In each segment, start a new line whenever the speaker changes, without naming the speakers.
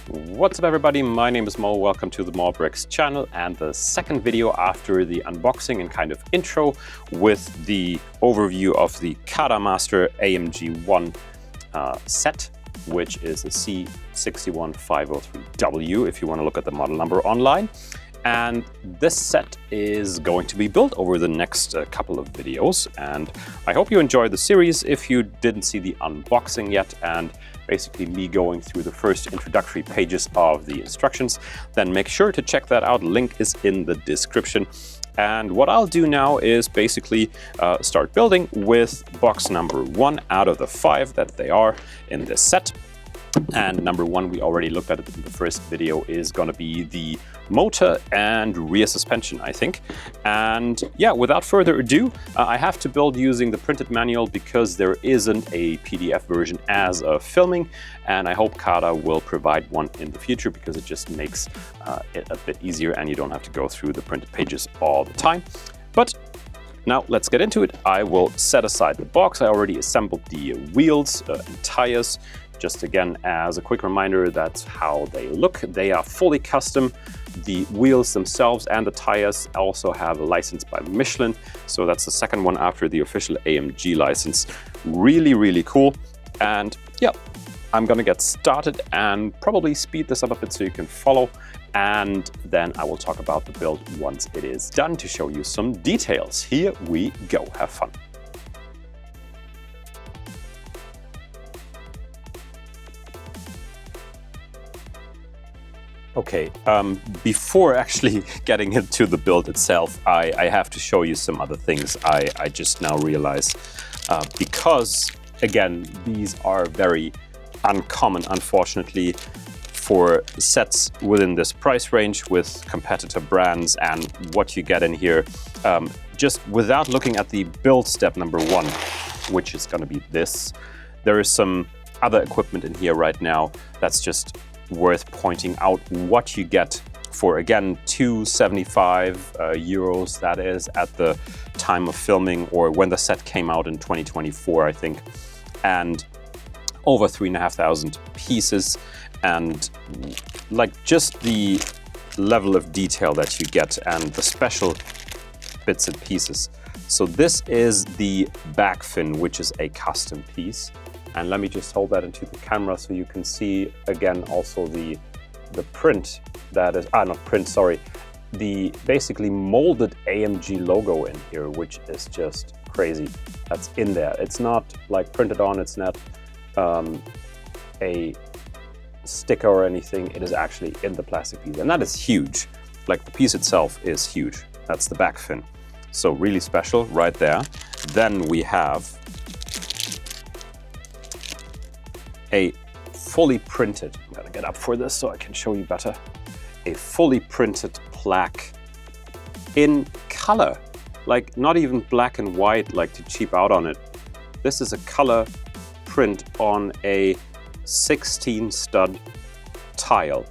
What's up everybody, my name is Mo, welcome to the Mo.re.Bricks channel and the second video after the unboxing and kind of intro with the overview of the CADA Master AMG 1 set, which is a C61503W if you want to look at the model number online. And this set is going to be built over the next couple of videos, and I hope you enjoyed the series. If you didn't see the unboxing yet and basically me going through the first introductory pages of the instructions, then make sure to check that out. Link is in the description. And what I'll do now is basically start building with box number 1 out of the 5 that they are in this set. And number 1, we already looked at it in the first video, is going to be the motor and rear suspension, I think. And yeah, without further ado, I have to build using the printed manual because there isn't a PDF version as of filming, and I hope CADA will provide one in the future because it just makes it a bit easier and you don't have to go through the printed pages all the time. But now let's get into it. I will set aside the box. I already assembled the wheels and tires. Just again, as a quick reminder, that's how they look. They are fully custom. The wheels themselves and the tires also have a license by Michelin. So that's the second one after the official AMG license. Really, really cool. And yeah, I'm gonna get started and probably speed this up a bit so you can follow. And then I will talk about the build once it is done to show you some details. Here we go, have fun. Okay, before actually getting into the build itself, I have to show you some other things I just now realized. Because, again, these are very uncommon, unfortunately, for sets within this price range with competitor brands and what you get in here. Just without looking at the build step number 1, which is going to be this, there is some other equipment in here right now that's just worth pointing out what you get for, again, 275 euros, that is, at the time of filming or when the set came out in 2024, I think, and over 3,500 pieces, and like just the level of detail that you get and the special bits and pieces. So this is the back fin, which is a custom piece. And let me just hold that into the camera so you can see, again, also the print that is, not print, sorry, the basically molded AMG logo in here, which is just crazy. That's in there. It's not like printed on, it's not a sticker or anything. It is actually in the plastic piece, and that is huge. Like, the piece itself is huge. That's the back fin. So really special right there. Then we have a fully printed, I'm gonna get up for this so I can show you better, a fully printed plaque in color, like not even black and white, like to cheap out on it. This is a color print on a 16 stud tile,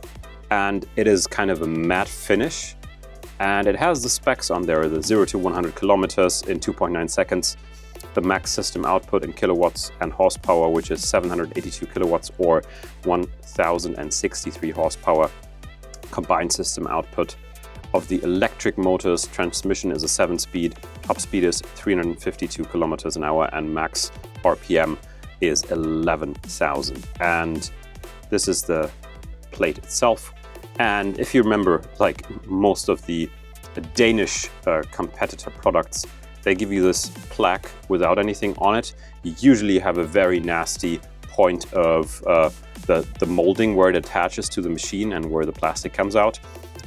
and it is kind of a matte finish, and it has the specs on there, the 0 to 100 kilometers in 2.9 seconds. The max system output in kilowatts and horsepower, which is 782 kilowatts or 1063 horsepower. Combined system output of the electric motors. Transmission is a 7-speed. Top speed is 352 kilometers an hour, and max RPM is 11,000. And this is the plate itself. And if you remember, like most of the Danish competitor products, they give you this plaque without anything on it. You usually have a very nasty point of the molding where it attaches to the machine and where the plastic comes out.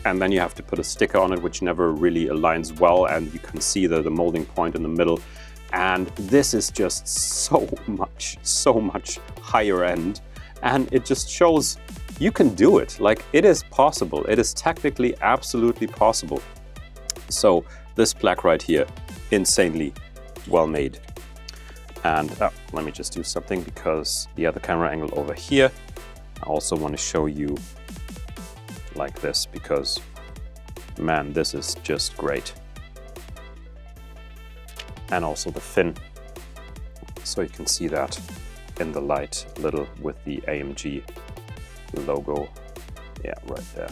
And then you have to put a sticker on it, which never really aligns well, and you can see the molding point in the middle. And this is just so much higher end. And it just shows you can do it. Like, it is possible. It is technically absolutely possible. So this plaque right here, insanely well made. And let me just do something, because the other camera angle over here, I also want to show you like this, because man, this is just great. And also the fin, so you can see that in the light a little with the AMG logo Yeah, right there.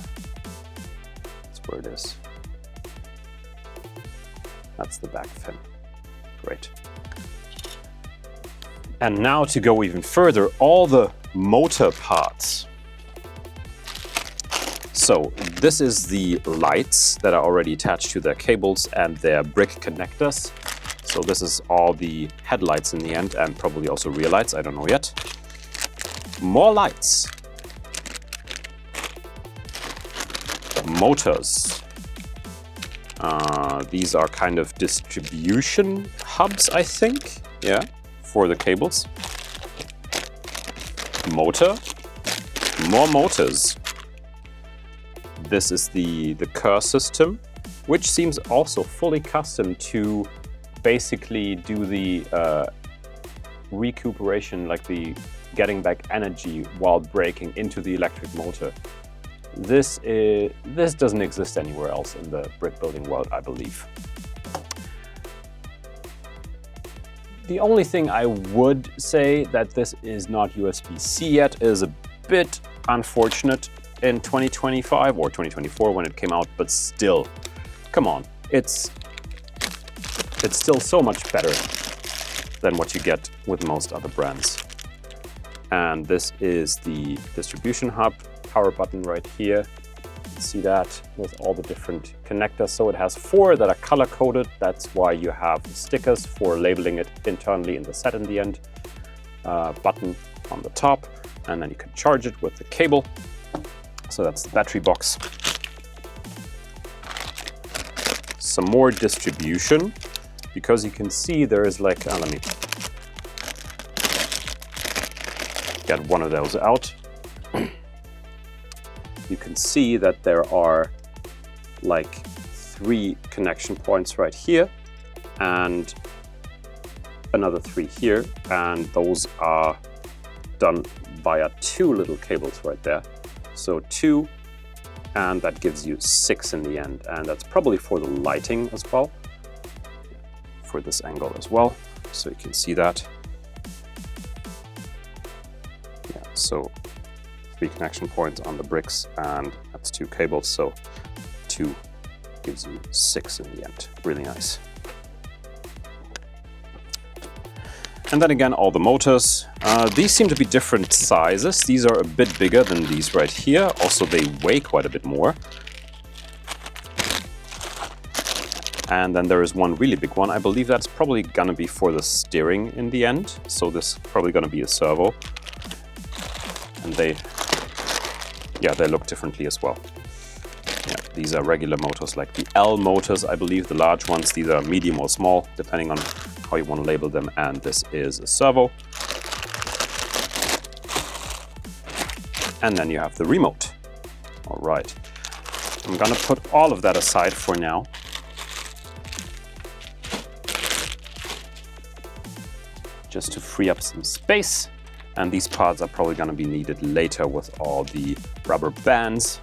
That's where it is. That's the back fin. Great. And now to go even further, all the motor parts. So this is the lights that are already attached to their cables and their brick connectors. So this is all the headlights in the end, and probably also rear lights, I don't know yet. More lights. Motors. These are kind of distribution hubs, I think. Yeah, for the cables. Motor. More motors. This is the Kerr system, which seems also fully custom to basically do the recuperation, like the getting back energy while braking into the electric motor. This doesn't exist anywhere else in the brick building world, I believe. The only thing I would say that this is not USB-C yet is a bit unfortunate in 2025 or 2024 when it came out, but still, come on, it's still so much better than what you get with most other brands. And this is the distribution hub, power button right here. You can see that with all the different connectors. So it has 4 that are color coded. That's why you have the stickers for labeling it internally in the set in the end. Button on the top, and then you can charge it with the cable. So that's the battery box. Some more distribution, because you can see there is like, let me get one of those out. You can see that there are like 3 connection points right here and another 3 here, and those are done via 2 little cables right there. So 2, and that gives you 6 in the end, and that's probably for the lighting as well, for this angle as well, so you can see that. Yeah, so 3 connection points on the bricks, and that's 2 cables, so 2 gives you 6 in the end. Really nice. And then again, all the motors. These seem to be different sizes. These are a bit bigger than these right here. Also, they weigh quite a bit more. And then there is one really big one. I believe that's probably gonna be for the steering in the end. So this is probably gonna be a servo. And they look differently as well. Yeah, these are regular motors, like the L motors, I believe, the large ones. These are medium or small, depending on how you want to label them. And this is a servo. And then you have the remote. All right. I'm gonna put all of that aside for now. Just to free up some space. And these parts are probably gonna be needed later with all the rubber bands.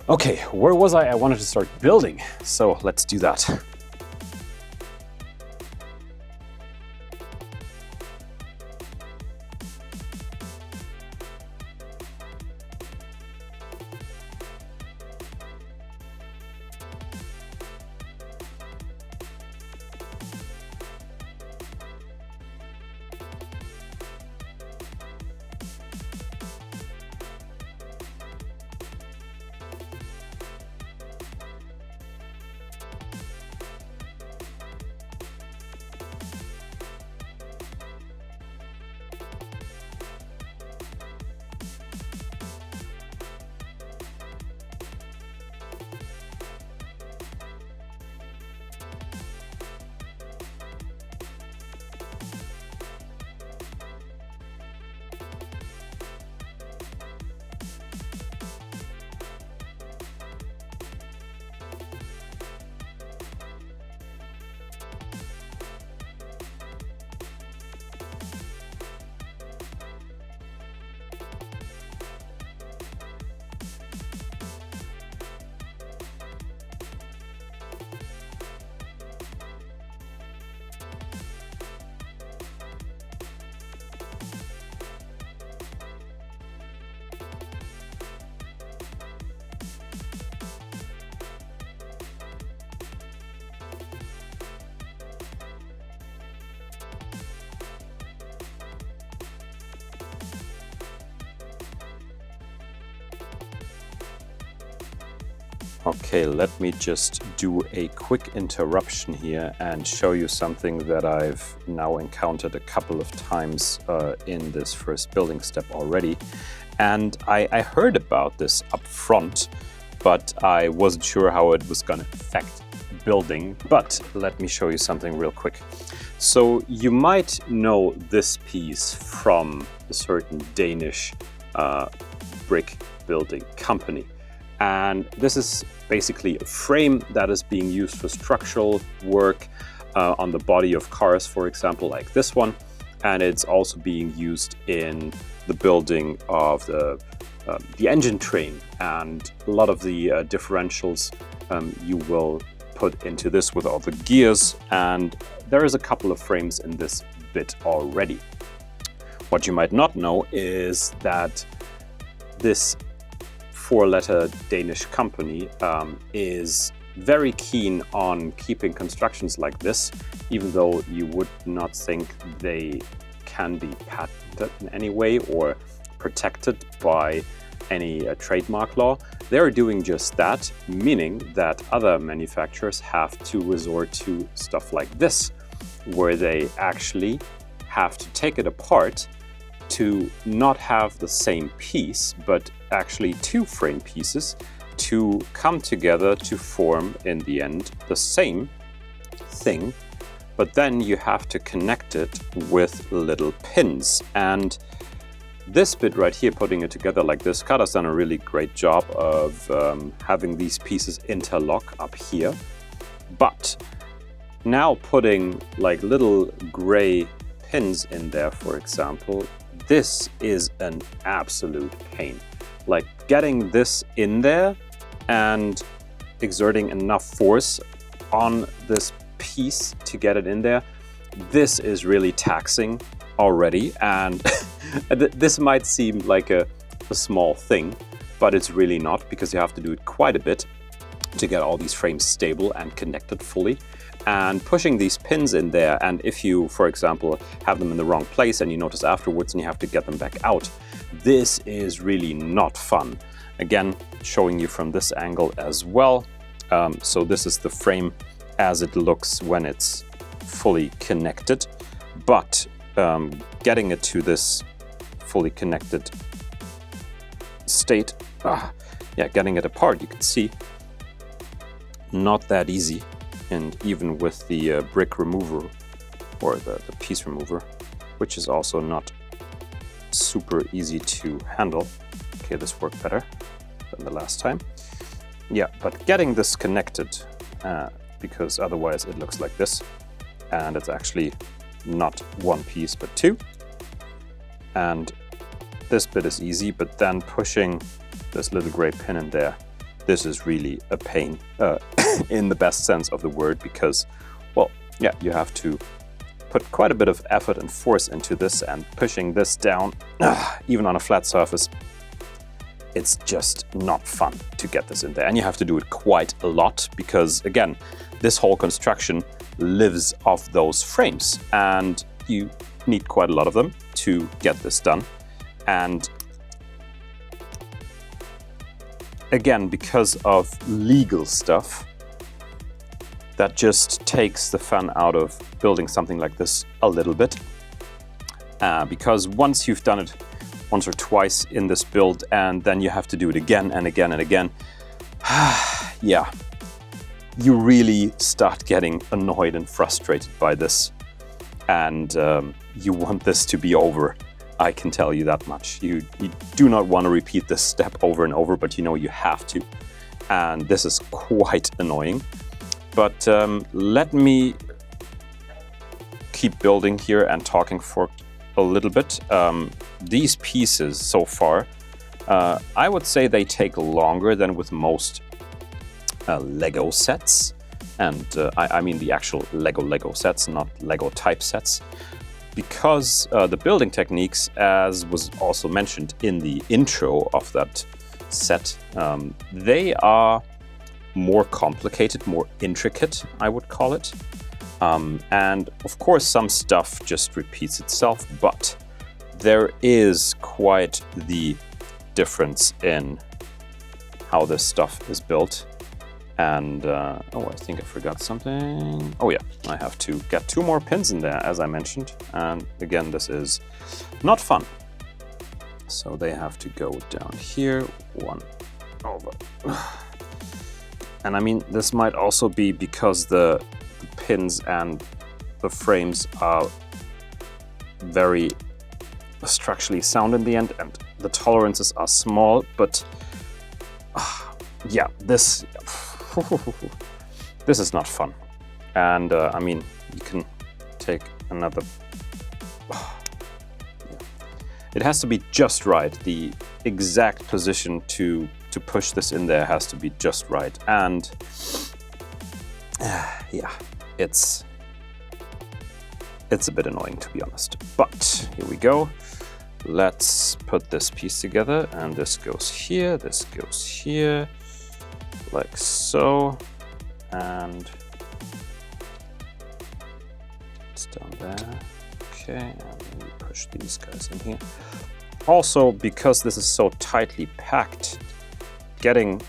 Okay, where was I? I wanted to start building, so let's do that. Okay, let me just do a quick interruption here and show you something that I've now encountered a couple of times in this first building step already. And I heard about this up front, but I wasn't sure how it was going to affect building. But let me show you something real quick. So you might know this piece from a certain Danish brick building company. And this is basically a frame that is being used for structural work on the body of cars, for example, like this one. And it's also being used in the building of the engine train, and a lot of the differentials you will put into this with all the gears. And there is a couple of frames in this bit already. What you might not know is that this four-letter Danish company is very keen on keeping constructions like this, even though you would not think they can be patented in any way or protected by any trademark law. They're doing just that, meaning that other manufacturers have to resort to stuff like this, where they actually have to take it apart to not have the same piece, but actually two frame pieces to come together to form, in the end, the same thing. But then you have to connect it with little pins. And this bit right here, putting it together like this, CADA's done a really great job of having these pieces interlock up here. But now putting like little gray pins in there, for example, this is an absolute pain. Like getting this in there and exerting enough force on this piece to get it in there, this is really taxing already. And this might seem like a small thing, but it's really not, because you have to do it quite a bit to get all these frames stable and connected fully. And pushing these pins in there, and if you, for example, have them in the wrong place and you notice afterwards and you have to get them back out, this is really not fun. Again, showing you from this angle as well. So this is the frame as it looks when it's fully connected, but getting it to this fully connected state, getting it apart, you can see, not that easy. And even with the brick remover, or the piece remover, which is also not super easy to handle. Okay, this worked better than the last time. Yeah, but getting this connected, because otherwise it looks like this, and it's actually not one piece but two. And this bit is easy, but then pushing this little gray pin in there, this is really a pain in the best sense of the word, because, well, yeah, you have to put quite a bit of effort and force into this, and pushing this down, even on a flat surface, it's just not fun to get this in there. And you have to do it quite a lot, because, again, this whole construction lives off those frames, and you need quite a lot of them to get this done. And again, because of legal stuff, that just takes the fun out of building something like this a little bit. Because once you've done it once or twice in this build, and then you have to do it again and again and again, yeah, you really start getting annoyed and frustrated by this. And you want this to be over. I can tell you that much. You do not want to repeat this step over and over, but you know you have to. And this is quite annoying. But let me keep building here and talking for a little bit. These pieces so far, I would say they take longer than with most Lego sets. And I mean the actual Lego sets, not Lego type sets. Because the building techniques, as was also mentioned in the intro of that set, they are more complicated, more intricate, I would call it. And of course, some stuff just repeats itself, but there is quite the difference in how this stuff is built. And, oh, I think I forgot something. Oh yeah, I have to get 2 more pins in there, as I mentioned. And again, this is not fun. So they have to go down here, 1 over. And I mean, this might also be because the pins and the frames are very structurally sound in the end, and the tolerances are small, but yeah, this is not fun. And I mean, you can take another. It has to be just right. The exact position to push this in there has to be just right. And yeah, it's a bit annoying, to be honest. But here we go. Let's put this piece together, and this goes here, like so, and it's down there. Okay, and then we push these guys in here. Also, because this is so tightly packed, getting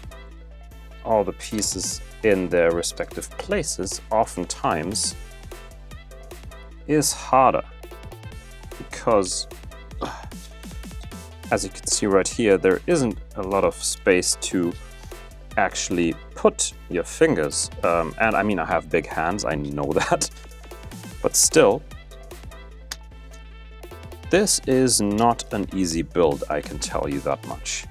all the pieces in their respective places oftentimes is harder, because as you can see right here, there isn't a lot of space to actually put your fingers. And I mean, I have big hands, I know that, but still, this is not an easy build, I can tell you that much.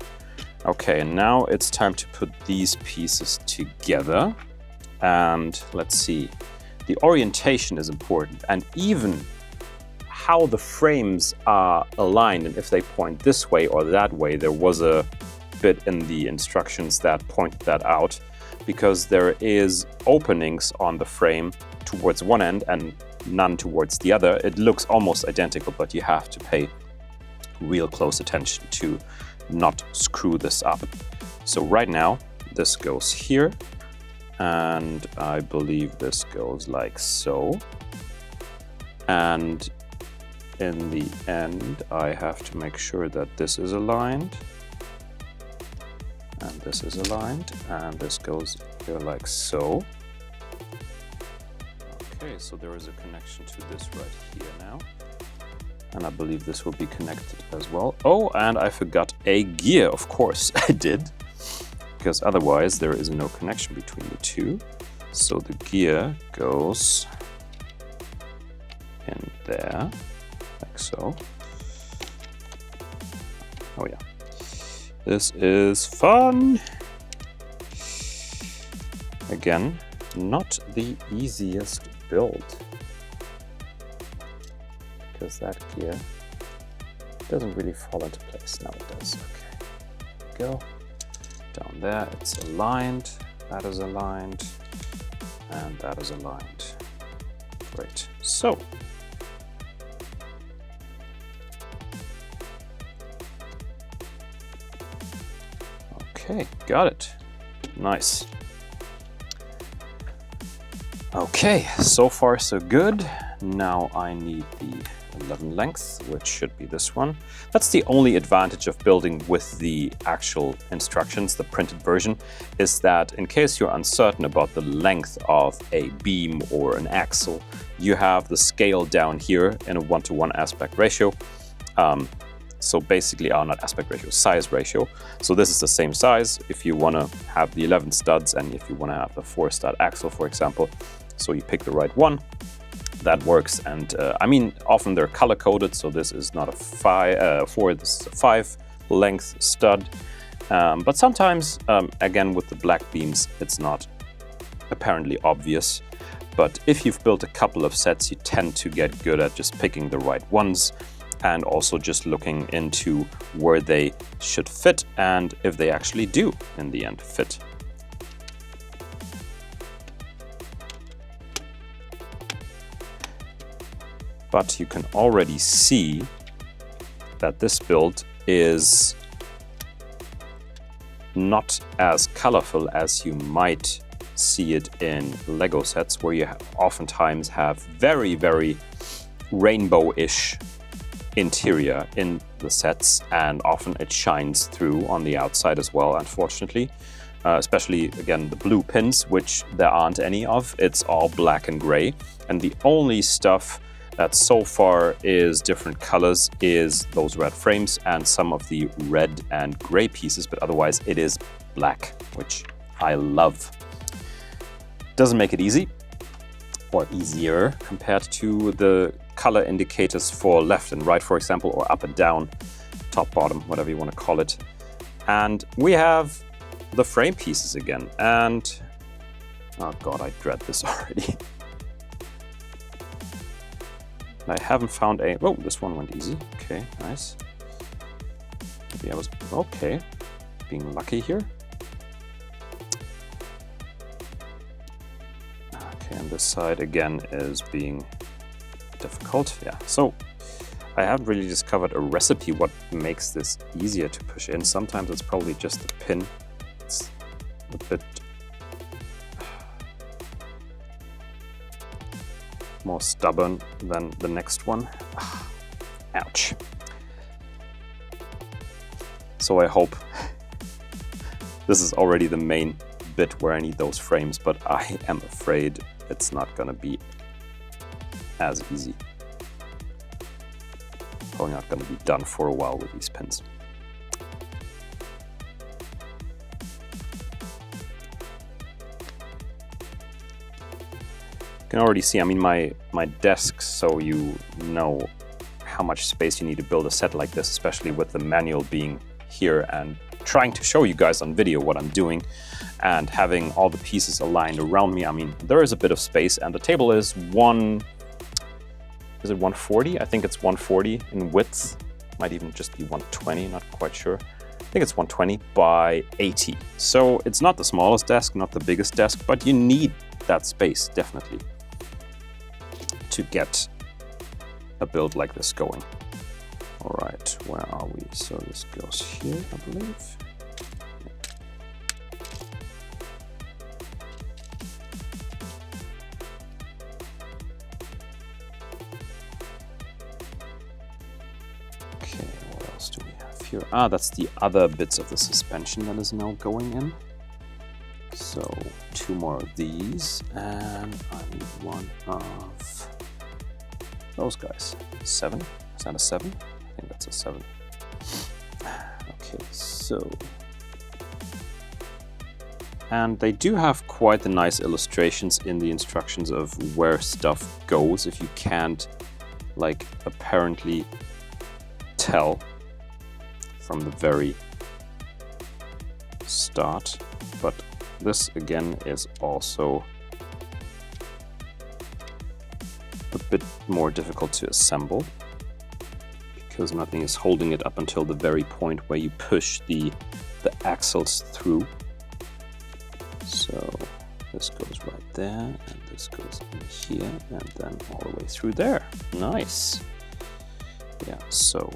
Okay, and now it's time to put these pieces together. And let's see, the orientation is important, and even how the frames are aligned, and if they point this way or that way. There was a bit in the instructions that pointed that out, because there is openings on the frame towards one end and none towards the other. It looks almost identical, but you have to pay real close attention to not screw this up. So right now, this goes here, and I believe this goes like so. And in the end, I have to make sure that this is aligned, and this is aligned, and this goes here like so. Okay, so there is a connection to this right here now. And I believe this will be connected as well. Oh, and I forgot a gear, of course I did, because otherwise there is no connection between the two. So the gear goes in there, like so. Oh yeah, this is fun. Again, not the easiest build, because that gear doesn't really fall into place. Now it does. Okay, go down there. It's aligned. That is aligned, and that is aligned. Great. So okay, got it. Nice. Okay, so far so good. Now I need the 11 length, which should be this one. That's the only advantage of building with the actual instructions, the printed version, is that in case you're uncertain about the length of a beam or an axle, you have the scale down here in a 1-to-1 aspect ratio. So basically, not aspect ratio, size ratio. So this is the same size if you want to have the 11 studs and if you want to have the 4-stud axle, for example. So you pick the right one. That works. And I mean, often they're color coded. So this is not a 4, this is a 5 length stud. But sometimes, again, with the black beams, it's not apparently obvious. But if you've built a couple of sets, you tend to get good at just picking the right ones, and also just looking into where they should fit and if they actually do, in the end, fit. But you can already see that this build is not as colorful as you might see it in Lego sets, where you oftentimes have very, very rainbow-ish interior in the sets, and often it shines through on the outside as well, unfortunately. especially, again, the blue pins, which there aren't any of. It's all black and gray. And the only stuff that so far is different colors is those red frames and some of the red and gray pieces, but otherwise it is black, which I love. Doesn't make it easy, or easier, compared to the color indicators for left and right, for example, or up and down, top, bottom, whatever you want to call it. And we have the frame pieces again, and oh god, I dread this already. I haven't found a... Oh, this one went easy. Okay, nice. Maybe I was... Okay, being lucky here. Okay, and this side again is being difficult. Yeah, so I haven't really discovered a recipe what makes this easier to push in. Sometimes it's probably just the pin. It's a bit more stubborn than the next one. Ouch. So I hope this is already the main bit where I need those frames, but I am afraid it's not gonna be as easy. Probably not gonna be done for a while with these pins. You can already see, I mean, my desk, so you know how much space you need to build a set like this, especially with the manual being here and trying to show you guys on video what I'm doing and having all the pieces aligned around me. I mean, there is a bit of space, and the table is 140? I think it's 140 in width. Might even just be 120, not quite sure. I think it's 120 by 80. So it's not the smallest desk, not the biggest desk, but you need that space, definitely, to get a build like this going. All right, where are we? So this goes here, I believe. Okay, what else do we have here? Ah, that's the other bits of the suspension that is now going in. So 2 more of these, and I need one of those guys. 7? Is that a 7? I think that's a 7. Okay, so... And they do have quite the nice illustrations in the instructions of where stuff goes, if you can't, like, apparently tell from the very start. But this, again, is also a bit more difficult to assemble, because nothing is holding it up until the very point where you push the axles through. So this goes right there, and this goes in here, and then all the way through there. Nice. Yeah, so...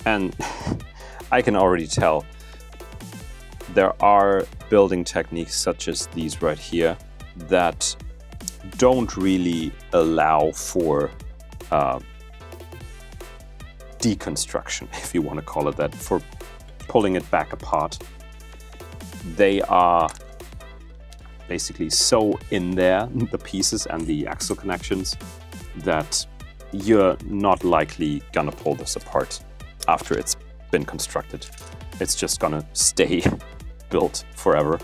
And I can already tell there are building techniques such as these right here that don't really allow for deconstruction, if you want to call it that, for pulling it back apart. They are basically so in there, the pieces and the axle connections, that you're not likely gonna pull this apart after it's been constructed. It's just gonna stay built forever,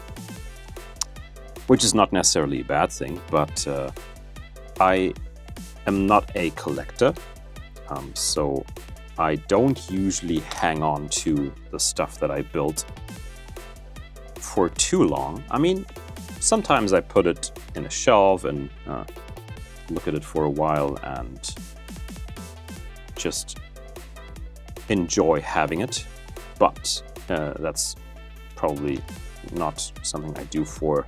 which is not necessarily a bad thing, but I am not a collector, so I don't usually hang on to the stuff that I built for too long. I mean, sometimes I put it in a shelf and look at it for a while and just enjoy having it, but that's probably not something I do for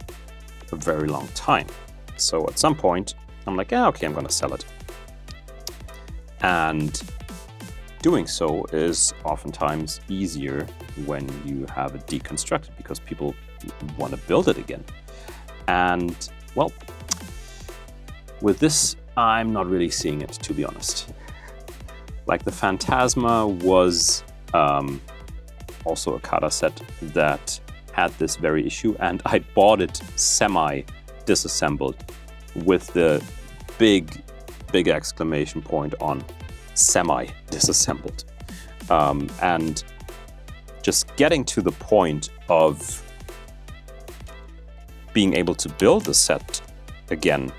a very long time. So at some point, I'm like, yeah, okay, I'm gonna sell it. And doing so is oftentimes easier when you have it deconstructed, because people want to build it again. And, well, with this, I'm not really seeing it, to be honest. Like, the Phantasma was also a CADA set that had this very issue, and I bought it semi-disassembled with the big exclamation point on semi-disassembled. And just getting to the point of being able to build a set again,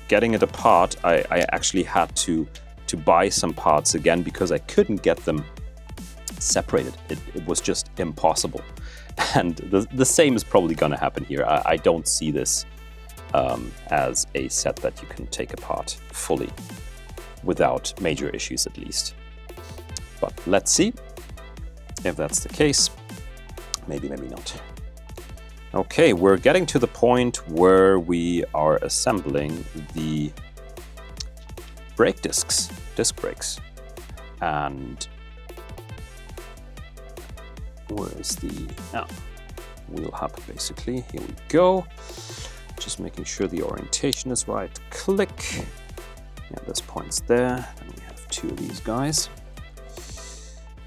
getting it apart, I actually had to buy some parts again because I couldn't get them separated. It was just impossible. And the same is probably going to happen here. I don't see this as a set that you can take apart fully without major issues, at least. But let's see if that's the case. Maybe, maybe not. Okay, we're getting to the point where we are assembling the brake discs, disc brakes. And where is the wheel hub, basically? Here we go. Just making sure the orientation is right. Click. Yeah, this point's there. And we have two of these guys.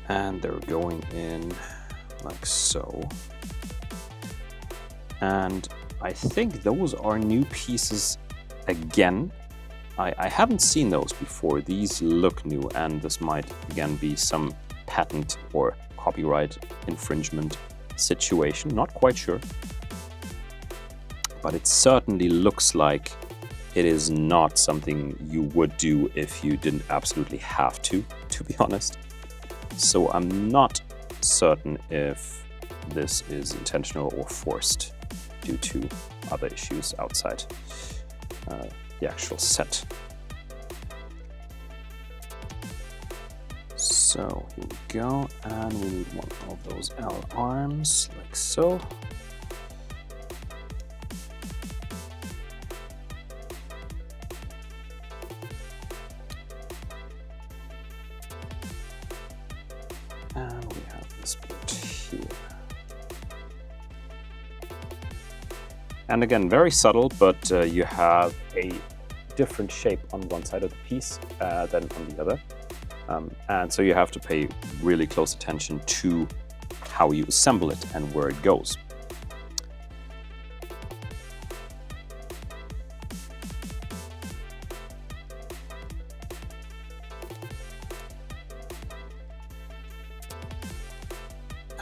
And they're going in like so. And I think those are new pieces again. I haven't seen those before. These look new, and this might again be some patent or copyright infringement situation. Not quite sure. But it certainly looks like it is not something you would do if you didn't absolutely have to be honest. So I'm not certain if this is intentional or forced due to other issues outside the actual set. So here we go, and we need one of those L arms, like so. And we have this bit here. And again, very subtle, but you have a different shape on one side of the piece than on the other. And so you have to pay really close attention to how you assemble it and where it goes.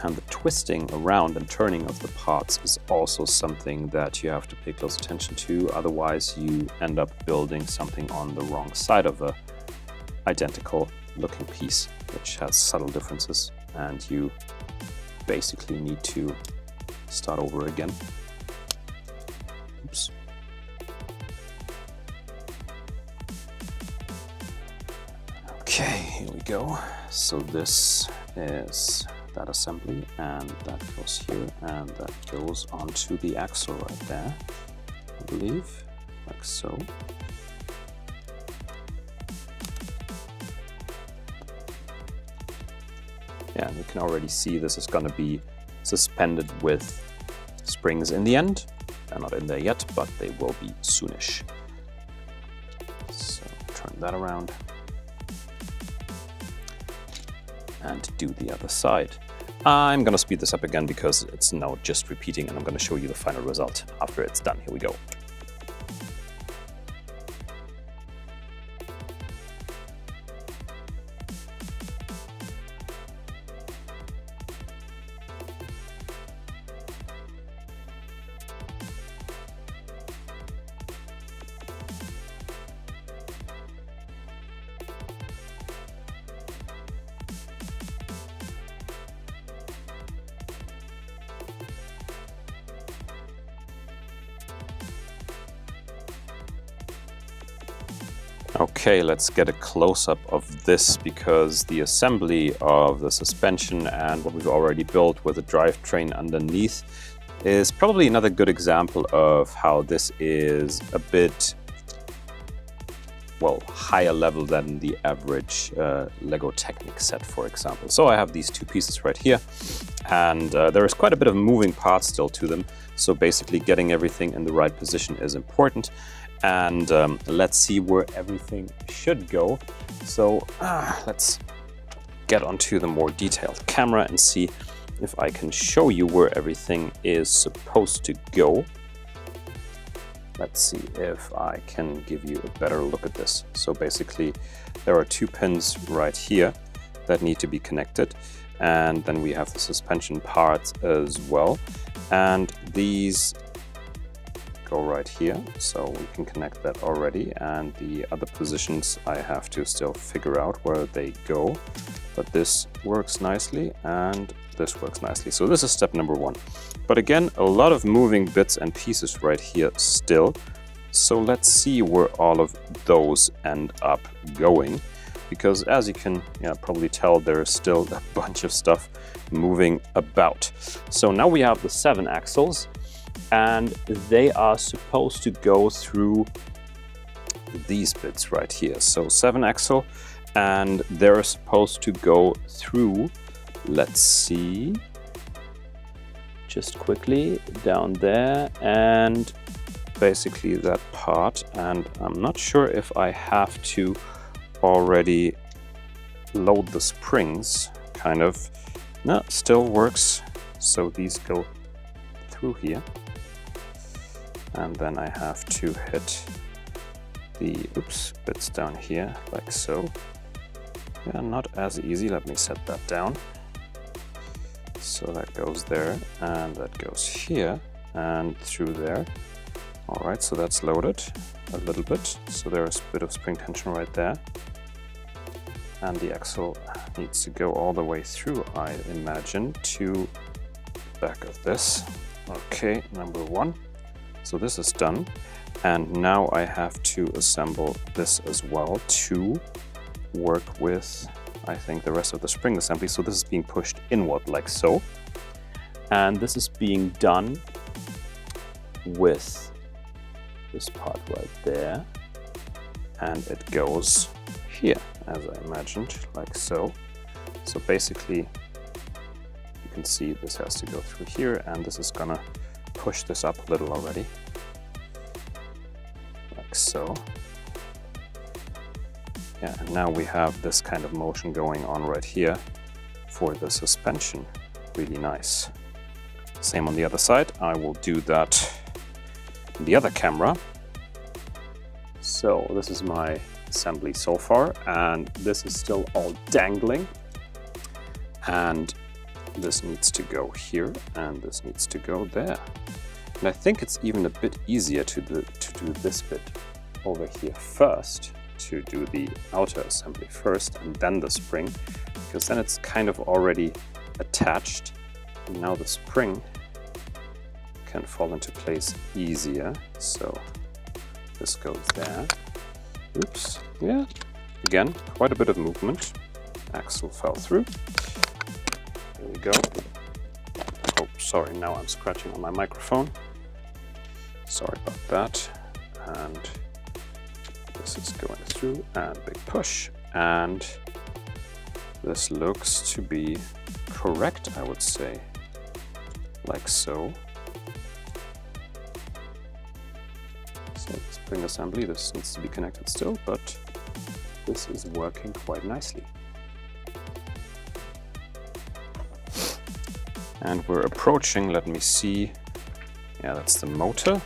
And the twisting around and turning of the parts is also something that you have to pay close attention to. Otherwise, you end up building something on the wrong side of a identical looking piece, which has subtle differences, and you basically need to start over again. Oops. Okay, here we go. So this is that assembly, and that goes here, and that goes onto the axle right there, I believe, like so. Yeah, and you can already see this is going to be suspended with springs in the end. They're not in there yet, but they will be soonish. So turn that around and do the other side. I'm going to speed this up again because it's now just repeating, and I'm going to show you the final result after it's done. Here we go. Okay, let's get a close-up of this, because the assembly of the suspension and what we've already built with the drivetrain underneath is probably another good example of how this is a bit, well, higher level than the average Lego Technic set, for example. So I have these two pieces right here, and there is quite a bit of moving parts still to them. So basically getting everything in the right position is important. And let's see where everything should go. So let's get onto the more detailed camera and see if I can show you where everything is supposed to go. Let's see if I can give you a better look at this. So basically, there are 2 pins right here that need to be connected. And then we have the suspension parts as well. And these go right here, so we can connect that already. And the other positions I have to still figure out where they go. But this works nicely and this works nicely. So this is step number 1. But again, a lot of moving bits and pieces right here still. So let's see where all of those end up going. Because as you can probably tell, there's still a bunch of stuff moving about. So now we have the 7 axles, and they are supposed to go through these bits right here. So 7 axle, and they're supposed to go through, let's see, just quickly down there, and basically that part. And I'm not sure if I have to already load the springs, kind of. No, still works. So these go through here, and then I have to hit the bits down here like so. Yeah, not as easy. Let me set that down. So that goes there, and that goes here and through there. All right, so that's loaded a little bit. So there's a bit of spring tension right there. And the axle needs to go all the way through, I imagine, to the back of this. Okay, number 1. So this is done. And now I have to assemble this as well to work with, I think, the rest of the spring assembly. So this is being pushed inward like so. And this is being done with this part right there. And it goes here, as I imagined, like so. So basically, you can see this has to go through here, and this is gonna push this up a little already, like so. Yeah, and now we have this kind of motion going on right here for the suspension. Really nice. Same on the other side. I will do that in the other camera. So this is my assembly so far, and this is still all dangling, and this needs to go here, and this needs to go there. And I think it's even a bit easier to do this bit over here first, to do the outer assembly first and then the spring, because then it's kind of already attached, and now the spring can fall into place easier. So this goes there. Oops, yeah, again, quite a bit of movement. Axle fell through. There we go. Oh, sorry, now I'm scratching on my microphone. Sorry about that. And this is going through, and big push. And this looks to be correct, I would say, like so. Spring assembly, this needs to be connected still, but this is working quite nicely. And we're approaching, let me see, yeah, that's the motor.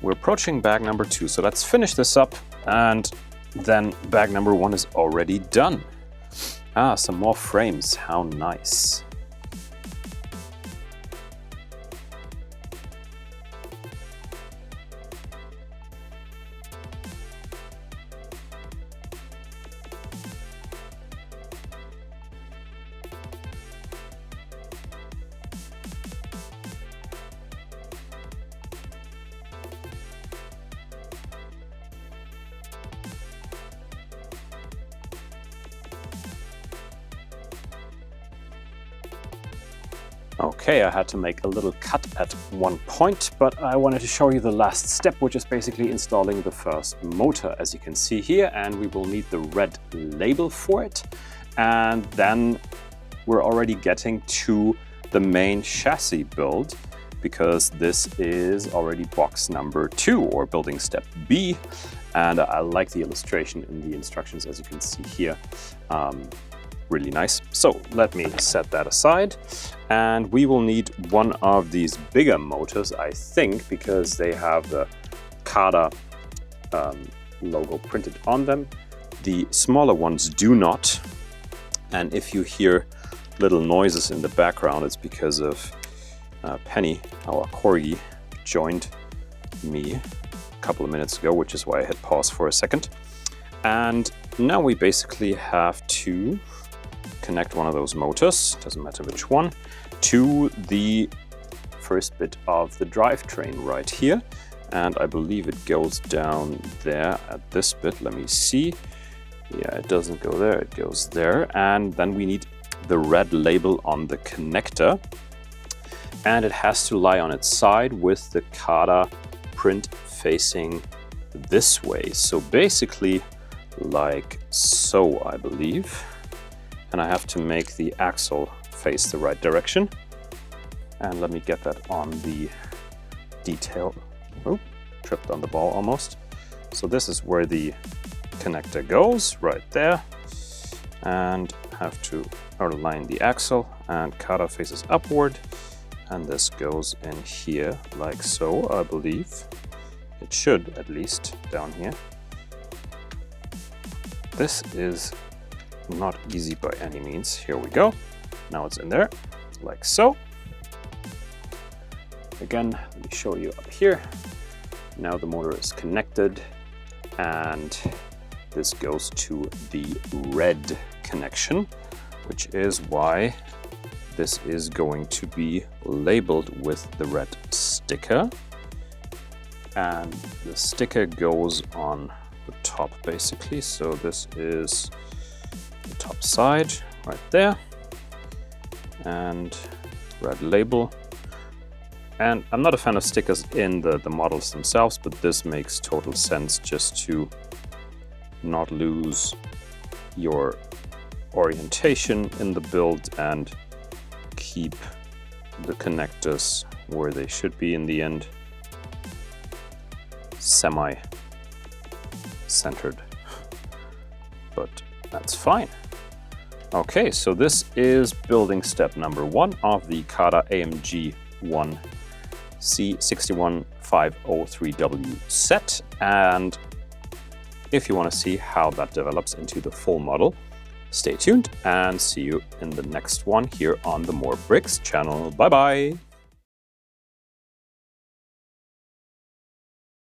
We're approaching bag number 2, so let's finish this up, and then bag number 1 is already done. Ah, some more frames, how nice. Okay, I had to make a little cut at one point, but I wanted to show you the last step, which is basically installing the first motor, as you can see here, and we will need the red label for it. And then we're already getting to the main chassis build, because this is already box number 2, or building step B. And I like the illustration in the instructions, as you can see here. really nice. So let me set that aside, and we will need one of these bigger motors, I think, because they have the CADA logo printed on them. The smaller ones do not, and if you hear little noises in the background, it's because of Penny, our corgi, joined me a couple of minutes ago, which is why I hit pause for a second. And now we basically have to connect one of those motors, doesn't matter which one, to the first bit of the drivetrain right here. And I believe it goes down there at this bit. Let me see. Yeah, it doesn't go there, it goes there. And then we need the red label on the connector. And it has to lie on its side with the CADA print facing this way. So basically like so, I believe. And I have to make the axle face the right direction. And let me get that on the detail. Oh, tripped on the ball almost. So this is where the connector goes, right there. And have to align the axle, and CADA faces upward. And this goes in here like so, I believe. It should, at least, down here. This is not easy by any means. Here we go. Now it's in there, like so. Again, let me show you up here. Now the motor is connected, and this goes to the red connection, which is why this is going to be labeled with the red sticker. And the sticker goes on the top, basically. So this is the top side right there, and red label. And I'm not a fan of stickers in the models themselves, but this makes total sense just to not lose your orientation in the build and keep the connectors where they should be in the end, semi-centered, but that's fine. Okay, so this is building step number 1 of the CADA AMG 1 C61503W set, and if you want to see how that develops into the full model, stay tuned and see you in the next one here on the Mo.re.Bricks channel. Bye bye!